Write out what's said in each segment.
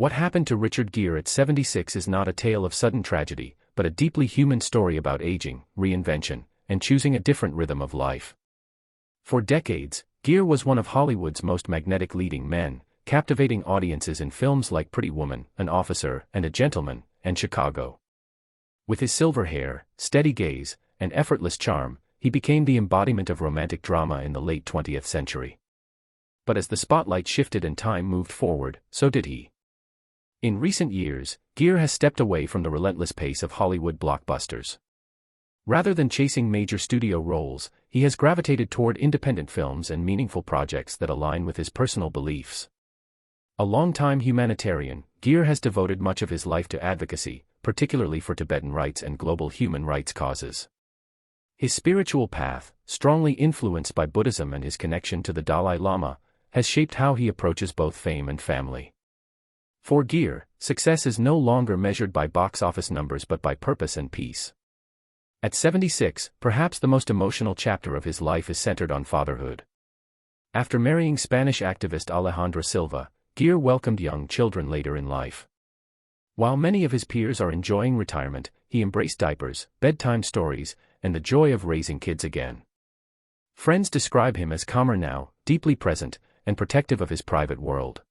What happened to Richard Gere at 76 is not a tale of sudden tragedy, but a deeply human story about aging, reinvention, and choosing a different rhythm of life. For decades, Gere was one of Hollywood's most magnetic leading men, captivating audiences in films like Pretty Woman, An Officer and a Gentleman, and Chicago. With his silver hair, steady gaze, and effortless charm, he became the embodiment of romantic drama in the late 20th century. But as the spotlight shifted and time moved forward, so did he. In recent years, Gere has stepped away from the relentless pace of Hollywood blockbusters. Rather than chasing major studio roles, he has gravitated toward independent films and meaningful projects that align with his personal beliefs. A longtime humanitarian, Gere has devoted much of his life to advocacy, particularly for Tibetan rights and global human rights causes. His spiritual path, strongly influenced by Buddhism and his connection to the Dalai Lama, has shaped how he approaches both fame and family. For Gere, success is no longer measured by box office numbers but by purpose and peace. At 76, perhaps the most emotional chapter of his life is centered on fatherhood. After marrying Spanish activist Alejandra Silva, Gere welcomed young children later in life. While many of his peers are enjoying retirement, he embraced diapers, bedtime stories, and the joy of raising kids again. Friends describe him as calmer now, deeply present, and protective of his private world.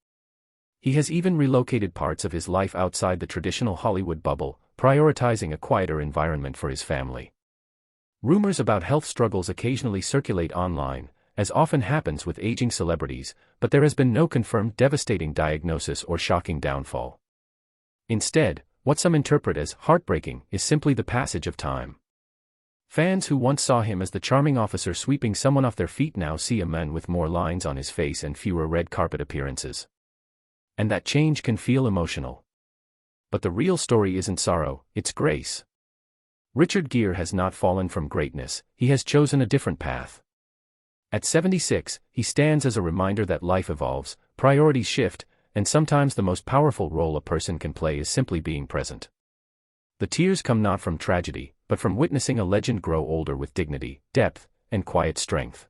He has even relocated parts of his life outside the traditional Hollywood bubble, prioritizing a quieter environment for his family. Rumors about health struggles occasionally circulate online, as often happens with aging celebrities, but there has been no confirmed devastating diagnosis or shocking downfall. Instead, what some interpret as heartbreaking is simply the passage of time. Fans who once saw him as the charming officer sweeping someone off their feet now see a man with more lines on his face and fewer red carpet appearances. And that change can feel emotional. But the real story isn't sorrow, it's grace. Richard Gere has not fallen from greatness, he has chosen a different path. At 76, he stands as a reminder that life evolves, priorities shift, and sometimes the most powerful role a person can play is simply being present. The tears come not from tragedy, but from witnessing a legend grow older with dignity, depth, and quiet strength.